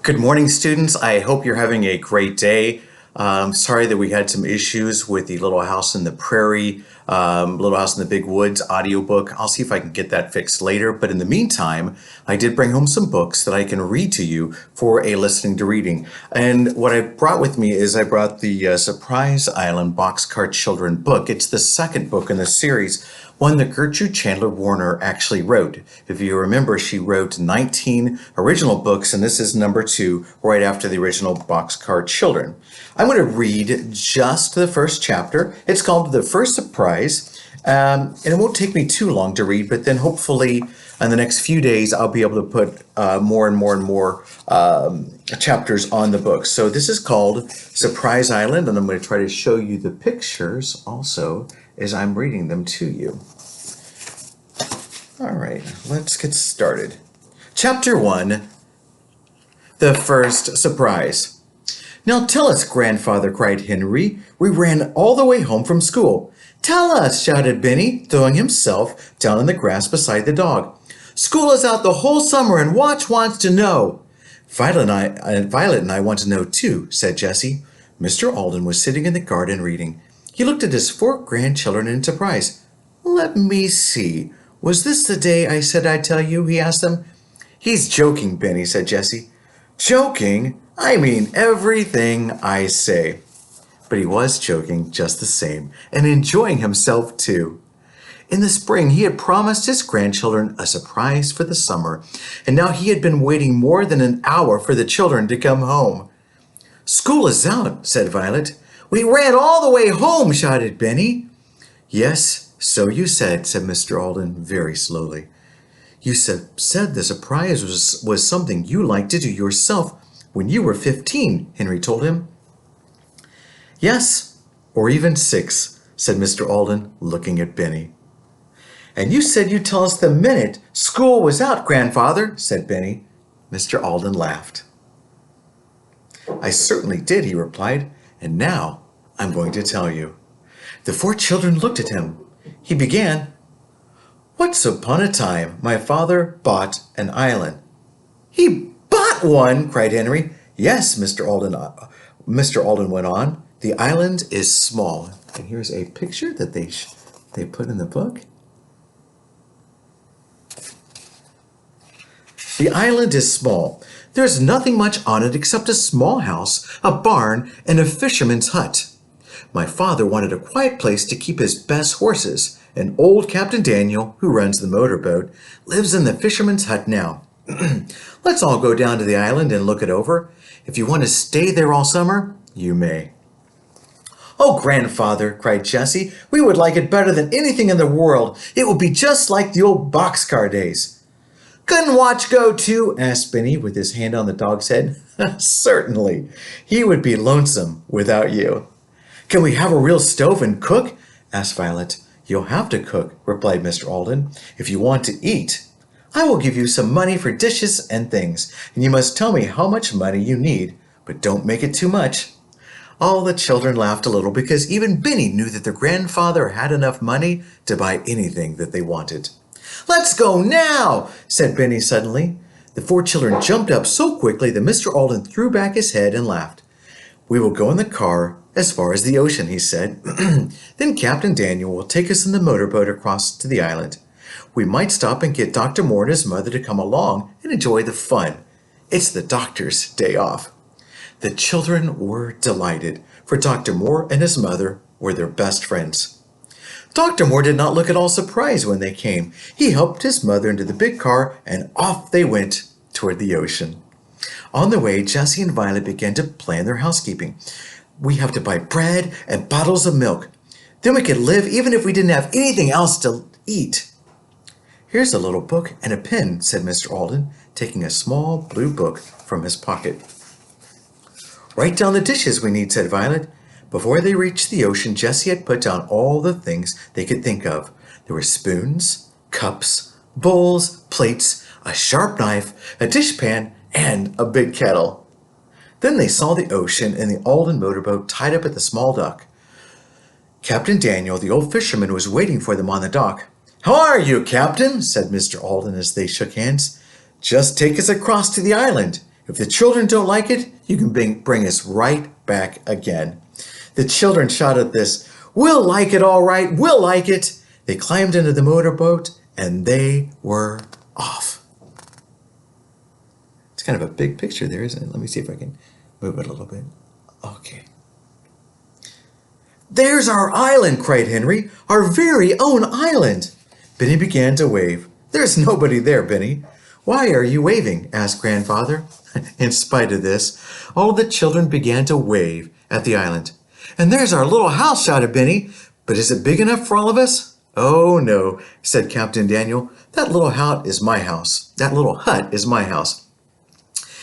Good morning, students. I hope you're having a great day. Sorry that we had some issues with the Little House in the Prairie, Little House in the Big Woods audiobook. I'll see if I can get that fixed later. But in the meantime, I did bring home some books that I can read to you for a listening to reading. And what I brought with me is I brought the Surprise Island Boxcar Children book. It's the second book in the series, one that Gertrude Chandler Warner actually wrote. If you remember, she wrote 19 original books, and this is number 2, right after the original Boxcar Children. I'm going to read just the first chapter. It's called The First Surprise, and it won't take me too long to read, but then hopefully in the next few days, I'll be able to put more and more chapters on the book. So this is called Surprise Island, and I'm going to try to show you the pictures also as I'm reading them to you. All right, let's get started. Chapter 1, The First Surprise. "Now tell us, grandfather," cried Henry. "We ran all the way home from school." "Tell us," shouted Benny, throwing himself down in the grass beside the dog. "School is out the whole summer and Watch wants to know." Violet and I want to know too," said Jessie. Mr. Alden was sitting in the garden reading. He looked at his 4 grandchildren in surprise. "Let me see. Was this the day I said I'd tell you?" he asked them. "He's joking, Benny," said Jessie. "Joking? I mean everything I say." But he was joking just the same, and enjoying himself too. In the spring, he had promised his grandchildren a surprise for the summer, and now he had been waiting more than an hour for the children to come home. "School is out," said Violet. "We ran all the way home," shouted Benny. "Yes, so you said," said Mr. Alden very slowly. "You said the surprise was something you liked to do yourself when you were 15, Henry told him. "Yes, or even 6, said Mr. Alden, looking at Benny. "And you said you'd tell us the minute school was out, grandfather," said Benny. Mr. Alden laughed. "I certainly did," he replied, "and now I'm going to tell you." The 4 children looked at him. He began, "Once upon a time, my father bought an island." "He bought one!" cried Henry. "Yes," Mr. Alden went on. "The island is small." And here's a picture that they put in the book. "The island is small. There's nothing much on it except a small house, a barn, and a fisherman's hut. My father wanted a quiet place to keep his best horses, and old Captain Daniel, who runs the motorboat, lives in the fisherman's hut now. Let's all go down to the island and look it over. If you want to stay there all summer, you may." "Oh, grandfather," cried Jessie, "we would like it better than anything in the world. It will be just like the old boxcar days." "Couldn't Watch go too?" asked Benny with his hand on the dog's head. "Certainly. He would be lonesome without you." "Can we have a real stove and cook?" asked Violet. "You'll have to cook," replied Mr. Alden, "if you want to eat. I will give you some money for dishes and things, and you must tell me how much money you need, but don't make it too much." All the children laughed a little because even Benny knew that their grandfather had enough money to buy anything that they wanted. "Let's go now," said Benny suddenly. The 4 children jumped up so quickly that Mr. Alden threw back his head and laughed. "We will go in the car as far as the ocean," he said. "Then Captain Daniel will take us in the motorboat across to the island. We might stop and get Dr. Moore and his mother to come along and enjoy the fun. It's the doctor's day off." The children were delighted, for Dr. Moore and his mother were their best friends. Dr. Moore did not look at all surprised when they came. He helped his mother into the big car, and off they went toward the ocean. On the way, Jessie and Violet began to plan their housekeeping. "We have to buy bread and bottles of milk. Then we could live even if we didn't have anything else to eat." "Here's a little book and a pen," said Mr. Alden, taking a small blue book from his pocket. "Write down the dishes we need," said Violet. Before they reached the ocean, Jessie had put down all the things they could think of. There were spoons, cups, bowls, plates, a sharp knife, a dishpan, and a big kettle. Then they saw the ocean and the Alden motorboat tied up at the small dock. Captain Daniel, the old fisherman, was waiting for them on the dock. "How are you, Captain?" said Mr. Alden as they shook hands. "Just take us across to the island. It If the children don't like it, you can bring us right back again." The children shouted this, "We'll like it all right, we'll like it." They climbed into the motorboat and they were off. It's kind of a big picture there, isn't it? Let me see if I can move it a little bit. Okay. "There's our island," cried Henry. "Our very own island." Benny began to wave. "There's nobody there, Benny." "Why are you waving?" asked Grandfather. In spite of this, all the children began to wave at the island. "And there's our little house," shouted Benny. "But is it big enough for all of us?" "Oh, no," said Captain Daniel. "That little hut is my house. That little hut is my house."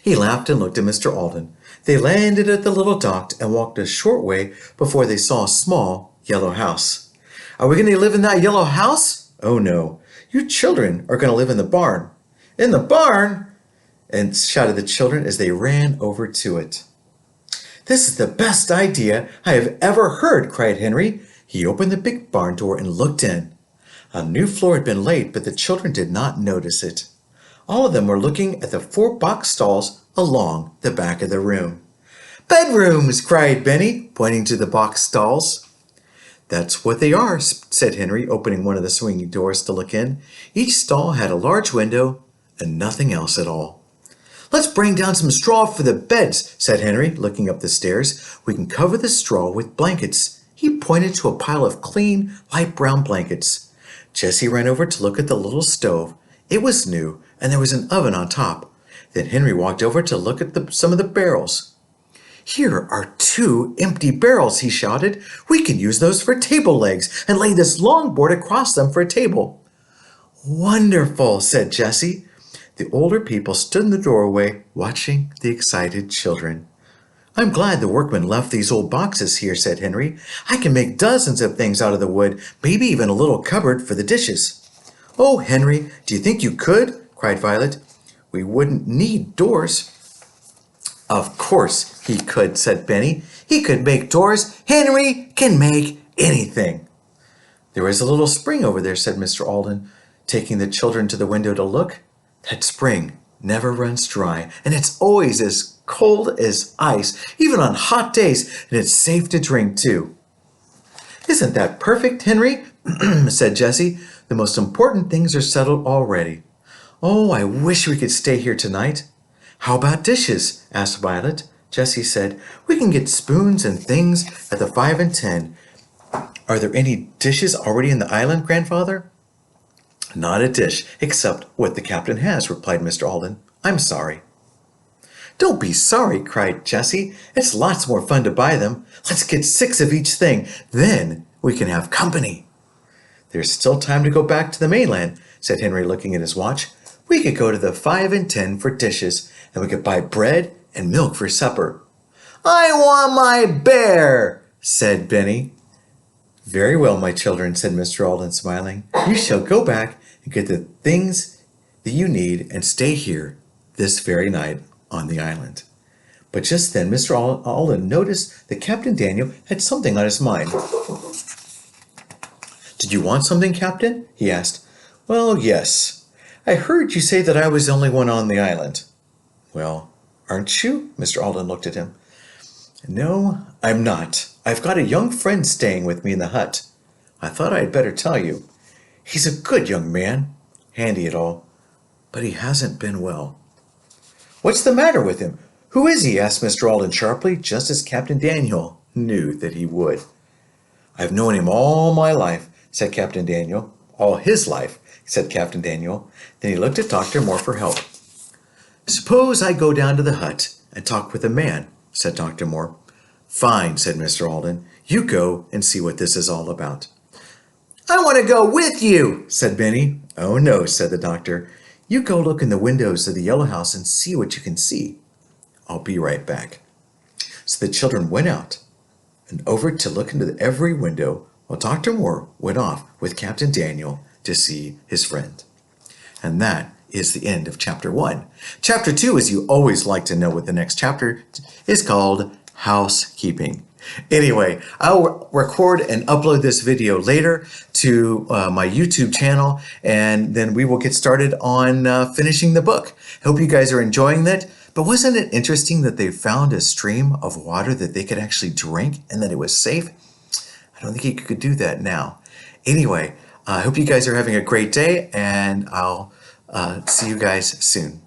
He laughed and looked at Mr. Alden. They landed at the little dock and walked a short way before they saw a small yellow house. "Are we going to live in that yellow house?" "Oh, no. You children are going to live in the barn." "In the barn?" and shouted the children as they ran over to it. "This is the best idea I have ever heard," cried Henry. He opened the big barn door and looked in. A new floor had been laid, but the children did not notice it. All of them were looking at the 4 box stalls along the back of the room. "Bedrooms!" cried Benny, pointing to the box stalls. "That's what they are," said Henry, opening one of the swinging doors to look in. Each stall had a large window and nothing else at all. "Let's bring down some straw for the beds," said Henry, looking up the stairs. "We can cover the straw with blankets." He pointed to a pile of clean, light brown blankets. Jessie ran over to look at the little stove. It was new, and there was an oven on top. Then Henry walked over to look at some of the barrels. "Here are 2 empty barrels," he shouted. "We can use those for table legs and lay this long board across them for a table." "Wonderful," said Jessie. The older people stood in the doorway watching the excited children. "I'm glad the workmen left these old boxes here," said Henry. "I can make dozens of things out of the wood, maybe even a little cupboard for the dishes." "Oh, Henry, do you think you could?" cried Violet. "We wouldn't need doors." "Of course he could," said Benny. "He could make doors. Henry can make anything." "There is a little spring over there," said Mr. Alden, taking the children to the window to look. "That spring never runs dry, and it's always as cold as ice, even on hot days, and it's safe to drink too." "Isn't that perfect, Henry?" said Jessie. "The most important things are settled already. Oh, I wish we could stay here tonight." "How about dishes?" asked Violet. Jessie said, "We can get spoons and things at the 5 and 10. "Are there any dishes already in the island, Grandfather?" "Not a dish, except what the captain has," replied Mr. Alden. "I'm sorry." "Don't be sorry," cried Jessie. "It's lots more fun to buy them. Let's get 6 of each thing. Then we can have company." "There's still time to go back to the mainland," said Henry, looking at his watch. "We could go to the 5 and 10 for dishes, and we could buy bread and milk for supper." "I want my bear," said Benny. "Very well, my children," said Mr. Alden, smiling. "You shall go back and get the things that you need and stay here this very night on the island." But just then Mr. Alden noticed that Captain Daniel had something on his mind. "Did you want something, Captain?" he asked. "Well, yes. I heard you say that I was the only one on the island." "Well, aren't you?" Mr. Alden looked at him. "No, I'm not. I've got a young friend staying with me in the hut. I thought I'd better tell you. He's a good young man, handy at all, but he hasn't been well." "What's the matter with him? Who is he?" asked Mr. Alden sharply, just as Captain Daniel knew that he would. "I've known him all my life," said Captain Daniel. "All his life," said Captain Daniel. Then he looked at Dr. Moore for help. "Suppose I go down to the hut and talk with the man," said Dr. Moore. "Fine," said Mr. Alden. "You go and see what this is all about." "I want to go with you," said Benny. "Oh, no," said the doctor. "You go look in the windows of the yellow house and see what you can see. I'll be right back." So the children went out and over to look into every window while Dr. Moore went off with Captain Daniel to see his friend. And that is the end of Chapter 1. Chapter 2, as you always like to know what the next chapter is called, Housekeeping. Anyway, I'll record and upload this video later to my YouTube channel, and then we will get started on finishing the book. Hope you guys are enjoying that. But wasn't it interesting that they found a stream of water that they could actually drink and that it was safe? I don't think you could do that now. Anyway, I hope you guys are having a great day, and I'll see you guys soon.